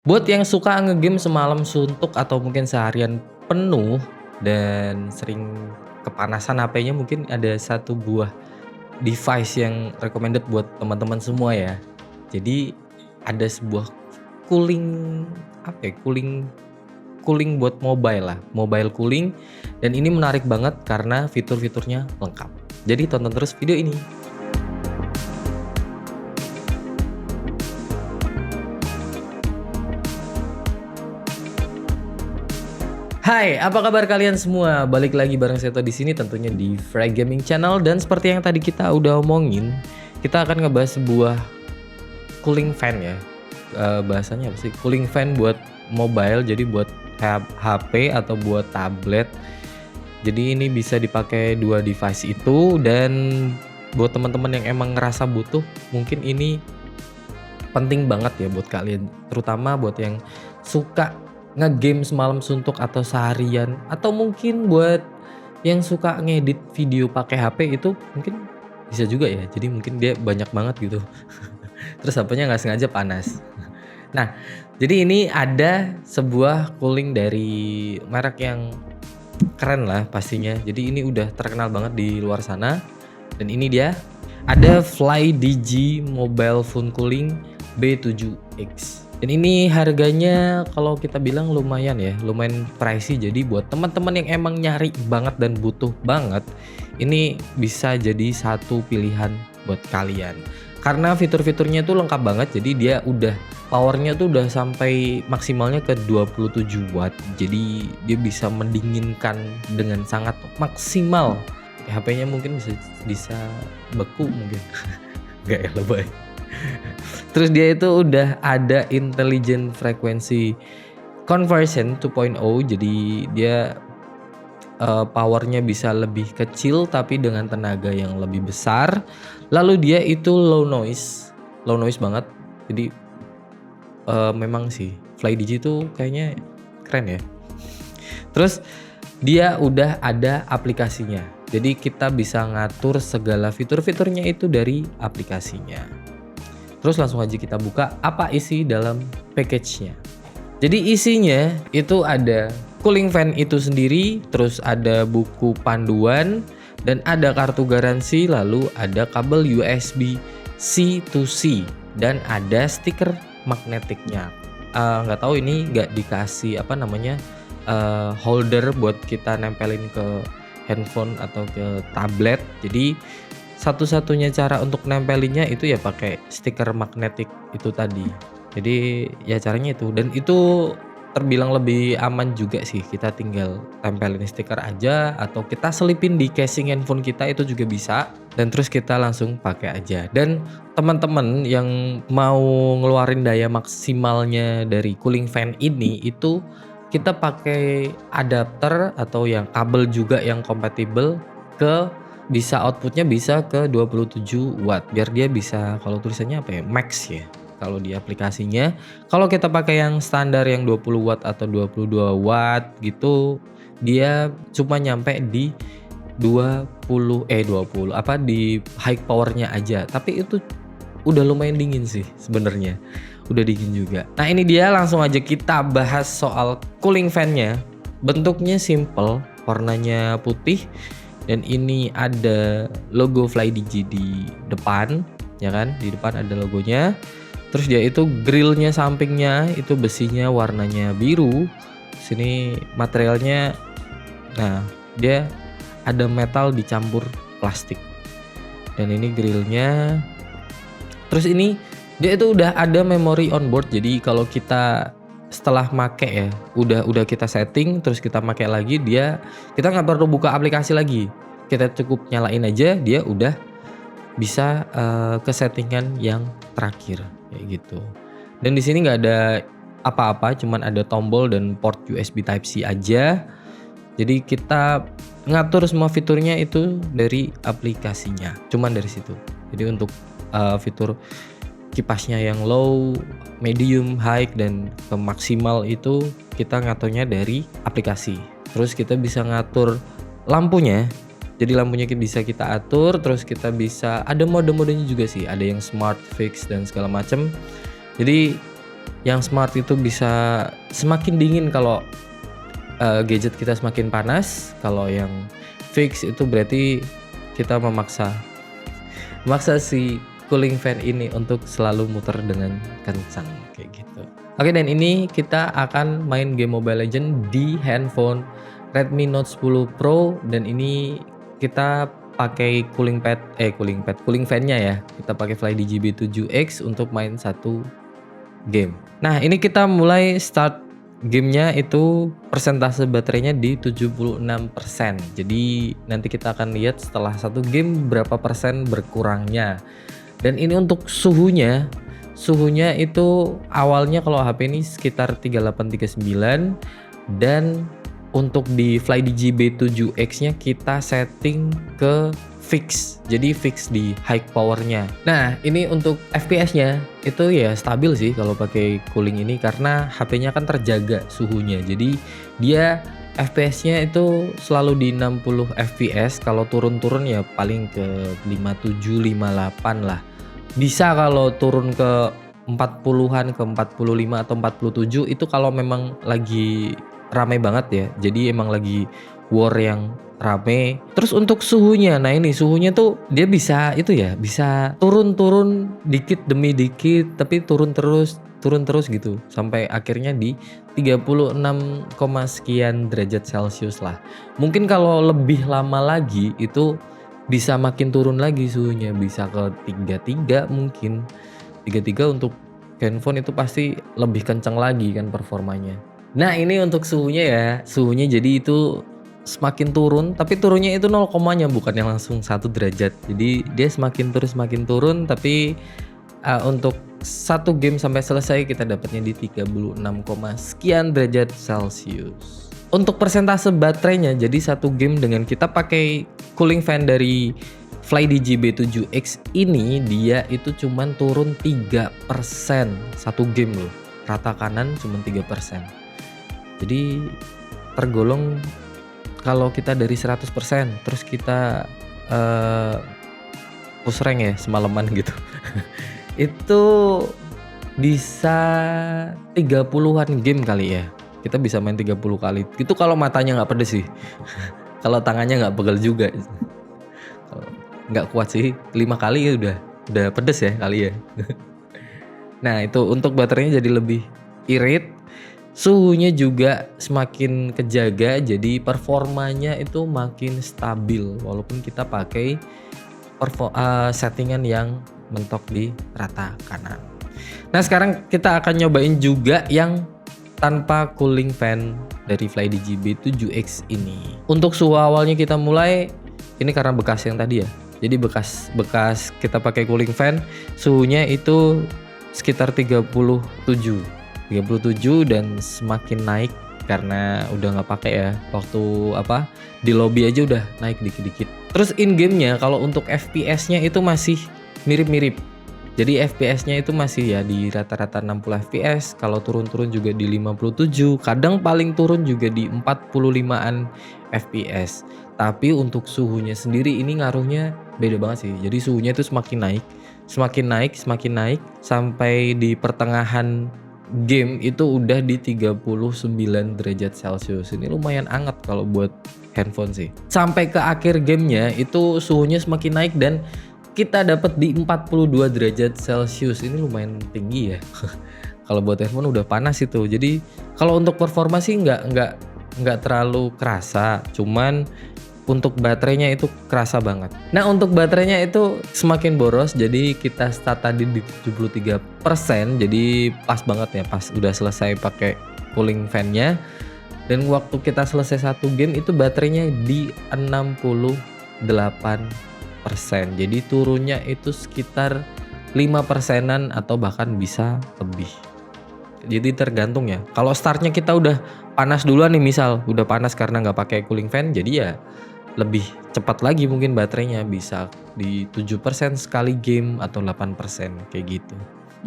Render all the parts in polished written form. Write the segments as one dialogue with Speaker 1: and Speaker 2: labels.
Speaker 1: Buat yang suka ngegame semalam suntuk atau mungkin seharian penuh dan sering kepanasan HP-nya, mungkin ada satu buah device yang recommended buat teman-teman semua ya. Jadi ada sebuah cooling, apa ya, cooling cooling buat mobile lah, mobile cooling, dan ini menarik banget karena fitur-fiturnya lengkap. Jadi tonton terus video ini. Hai, apa kabar kalian semua? Balik lagi bareng Seto di sini tentunya di Frag Gaming Channel, dan seperti yang tadi kita udah omongin, kita akan ngebahas sebuah cooling fan ya. Bahasanya apa sih? Cooling fan buat mobile, jadi buat HP atau buat tablet. Jadi ini bisa dipakai dua device itu, dan buat teman-teman yang emang ngerasa butuh, mungkin ini penting banget ya buat kalian, terutama buat yang suka ngegame semalam suntuk atau seharian, atau mungkin buat yang suka ngedit video pakai HP itu mungkin bisa juga ya. Jadi mungkin dia banyak banget gitu. Terus HP-nya nggak sengaja panas. Nah, jadi ini ada sebuah cooling dari merek yang keren lah pastinya. Jadi ini udah terkenal banget di luar sana. Dan ini dia, ada FlyDigi Mobile Phone Cooling B7X. Dan ini harganya kalau kita bilang lumayan ya, lumayan pricey. Jadi buat teman-teman yang emang nyari banget dan butuh banget, ini bisa jadi satu pilihan buat kalian. Karena fitur-fiturnya tuh lengkap banget, jadi dia udah powernya tuh udah sampai maksimalnya ke 27 watt. Jadi dia bisa mendinginkan dengan sangat maksimal. HP-nya mungkin bisa beku mungkin. Enggak ya, lebay. Terus dia itu udah ada intelligent frequency conversion 2.0, jadi dia powernya bisa lebih kecil tapi dengan tenaga yang lebih besar. Lalu dia itu low noise banget. Jadi memang sih FlyDigi itu kayaknya keren ya. Terus dia udah ada aplikasinya, jadi kita bisa ngatur segala fitur-fiturnya itu dari aplikasinya. Terus langsung aja kita buka apa isi dalam package-nya. Jadi isinya itu ada cooling fan itu sendiri, terus ada buku panduan, dan ada kartu garansi, lalu ada kabel USB C to C, dan ada stiker magnetiknya. Nggak tahu ini nggak dikasih apa namanya holder buat kita nempelin ke handphone atau ke tablet. Jadi satu-satunya cara untuk nempelinnya itu ya pakai stiker magnetik itu tadi. Jadi ya caranya itu, dan itu terbilang lebih aman juga sih. Kita tinggal tempelin stiker aja atau kita selipin di casing handphone kita itu juga bisa, dan terus kita langsung pakai aja. Dan teman-teman yang mau ngeluarin daya maksimalnya dari cooling fan ini, itu kita pakai adapter atau yang kabel juga yang kompatibel ke, bisa outputnya bisa ke 27 watt biar dia bisa, kalau tulisannya apa ya, max ya kalau di aplikasinya. Kalau kita pakai yang standar yang 20 watt atau 22 watt gitu, dia cuma nyampe di 20 apa di high powernya aja, tapi itu udah lumayan dingin sih sebenarnya, udah dingin juga. Nah ini dia, langsung aja kita bahas soal cooling fan-nya. Bentuknya simple, warnanya putih, dan ini ada logo FlyDigi di depan, ya kan? Di depan ada logonya. Terus dia itu grillnya sampingnya itu besinya warnanya biru. Sini materialnya, nah dia ada metal dicampur plastik. Dan ini grillnya. Terus ini dia itu udah ada memori on board. Jadi kalau kita setelah make ya, udah kita setting, terus kita make lagi, kita nggak perlu buka aplikasi lagi, kita cukup nyalain aja, dia udah bisa ke settingan yang terakhir kayak gitu. Dan di sini nggak ada apa-apa, cuman ada tombol dan port USB Type C aja. Jadi kita ngatur semua fiturnya itu dari aplikasinya, cuman dari situ. Jadi untuk fitur kipasnya yang low, medium, high, dan ke maksimal itu kita ngaturnya dari aplikasi. Terus kita bisa ngatur lampunya. Jadi lampunya bisa kita atur, terus kita bisa ada mode-modenya juga sih. Ada yang smart, fix, dan segala macam. Jadi Yang smart itu bisa semakin dingin kalau gadget kita semakin panas. Kalau yang fix itu berarti kita memaksa si cooling fan ini untuk selalu muter dengan kencang kayak gitu. Oke, dan ini kita akan main game Mobile Legends di handphone Redmi Note 10 Pro, dan ini kita pakai cooling fan-nya ya. Kita pakai FlyDigi B7X untuk main satu game. Nah, ini kita mulai start gamenya itu persentase baterainya di 76%. Jadi nanti kita akan lihat setelah satu game berapa persen berkurangnya. Dan ini untuk suhunya itu awalnya kalau HP ini sekitar 3839, dan untuk di FlyDigi B7X-nya kita setting ke fix. Jadi fix di high powernya. Nah, ini untuk FPS-nya itu ya stabil sih kalau pakai cooling ini, karena HP-nya kan terjaga suhunya. Jadi dia FPS-nya itu selalu di 60 FPS. Kalau turun-turun ya paling ke 57, 58 lah. Bisa kalau turun ke 40-an, ke 45 atau 47 itu kalau memang lagi rame banget ya. Jadi emang lagi war yang rame. Terus untuk suhunya, nah ini suhunya tuh dia bisa itu ya, bisa turun-turun dikit demi dikit, tapi turun terus gitu sampai akhirnya di 36, sekian derajat Celcius lah. Mungkin kalau lebih lama lagi itu bisa makin turun lagi suhunya, bisa ke 33 mungkin. 33 untuk handphone itu pasti lebih kencang lagi kan performanya. Nah, ini untuk suhunya ya. Suhunya jadi itu semakin turun, tapi turunnya itu 0 komanya, bukan yang langsung 1 derajat. Jadi dia semakin turun, tapi untuk satu game sampai selesai kita dapatnya di 36, sekian derajat Celcius. Untuk persentase baterainya, jadi satu game dengan kita pakai cooling fan dari FlyDigi B7X ini, dia itu cuman turun 3% satu game loh. Rata kanan cuman 3%. Jadi tergolong kalau kita dari 100% terus kita push rank ya semalaman gitu. Itu bisa 30-an game kali ya. Kita bisa main 30 kali. Itu kalau matanya nggak pedes sih. Kalau tangannya nggak pegel juga. Nggak kuat sih. 5 kali ya udah pedes ya kali ya. Nah, itu untuk baterainya jadi lebih irit. Suhunya juga semakin kejaga, jadi performanya itu makin stabil walaupun kita pakai settingan yang mentok di rata kanan. Nah, sekarang kita akan nyobain juga yang tanpa cooling fan dari FlyDigi B7X ini. Untuk suhu awalnya kita mulai, ini karena bekas yang tadi ya. Jadi bekas kita pakai cooling fan, suhunya itu sekitar 37 dan semakin naik karena udah nggak pakai ya. Waktu di lobby aja udah naik dikit-dikit. Terus in gamenya kalau untuk FPS-nya itu masih mirip-mirip. Jadi FPS-nya itu masih ya di rata-rata 60 FPS, kalau turun-turun juga di 57, kadang paling turun juga di 45-an FPS. Tapi untuk suhunya sendiri ini ngaruhnya beda banget sih. Jadi suhunya itu semakin naik sampai di pertengahan game itu udah di 39 derajat Celcius. Ini lumayan hangat kalau buat handphone sih. Sampai ke akhir gamenya itu suhunya semakin naik dan kita dapat di 42 derajat Celcius. Ini lumayan tinggi ya. Kalau buat handphone udah panas itu. Jadi kalau untuk performa sih nggak terlalu kerasa. Cuman untuk baterainya itu kerasa banget. Nah, untuk baterainya itu semakin boros. Jadi kita start tadi di 73%. Jadi pas banget ya, pas udah selesai pakai cooling fan-nya. Dan waktu kita selesai satu game itu baterainya di 68%. Jadi turunnya itu sekitar 5%-an atau bahkan bisa lebih. Jadi tergantung ya. Kalau startnya kita udah panas duluan nih, misal udah panas karena nggak pakai cooling fan, jadi ya lebih cepat lagi mungkin baterainya, bisa di 7% sekali game atau 8% kayak gitu.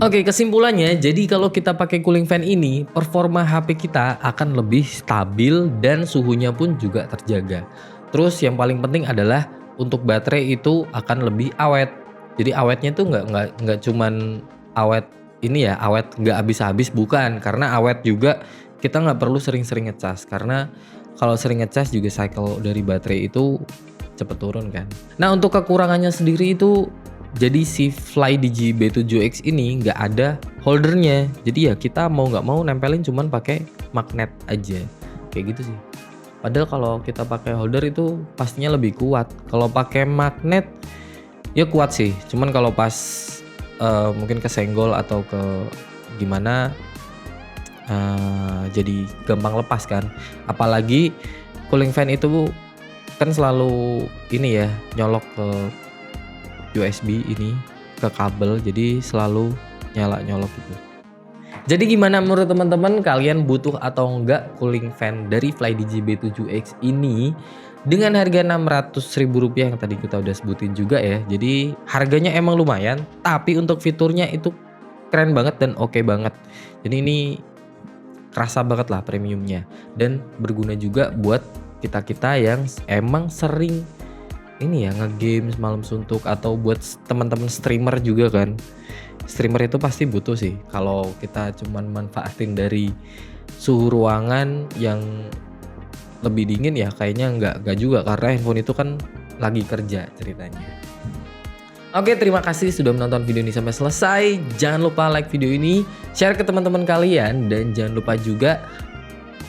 Speaker 1: Oke, kesimpulannya, jadi kalau kita pakai cooling fan ini, performa HP kita akan lebih stabil dan suhunya pun juga terjaga. Terus yang paling penting adalah untuk baterai itu akan lebih awet. Jadi awetnya tuh nggak cuman awet ini ya awet nggak habis-habis, bukan, karena awet juga kita nggak perlu sering-sering ngecas, karena kalau sering ngecas juga cycle dari baterai itu cepet turun kan. Nah untuk kekurangannya sendiri itu, jadi si FlyDigi B7X ini nggak ada holdernya, jadi ya kita mau nggak mau nempelin cuman pakai magnet aja, kayak gitu sih. Padahal kalau kita pakai holder itu pastinya lebih kuat. Kalau pakai magnet ya kuat sih, cuman kalau pas mungkin kesenggol atau ke gimana jadi gampang lepas kan. Apalagi cooling fan itu kan selalu ini ya, nyolok ke USB ini, ke kabel, jadi selalu nyala-nyolok gitu. Jadi gimana menurut teman-teman, kalian butuh atau enggak cooling fan dari FlyDigi B7X ini dengan harga Rp600.000 yang tadi kita udah sebutin juga ya. Jadi harganya emang lumayan, tapi untuk fiturnya itu keren banget dan oke banget. Jadi ini kerasa banget lah premiumnya, dan berguna juga buat kita-kita yang emang sering ini ya ngegame malam suntuk, atau buat teman-teman streamer juga kan. Streamer itu pasti butuh sih. Kalau kita cuman manfaatin dari suhu ruangan yang lebih dingin ya kayaknya nggak juga, karena handphone itu kan lagi kerja ceritanya. Oke, terima kasih sudah menonton video ini sampai selesai. Jangan lupa like video ini, share ke teman-teman kalian, dan jangan lupa juga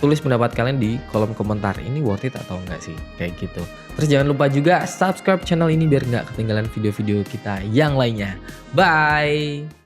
Speaker 1: tulis pendapat kalian di kolom komentar. Ini worth it atau enggak sih? Kayak gitu. Terus jangan lupa juga subscribe channel ini biar nggak ketinggalan video-video kita yang lainnya. Bye!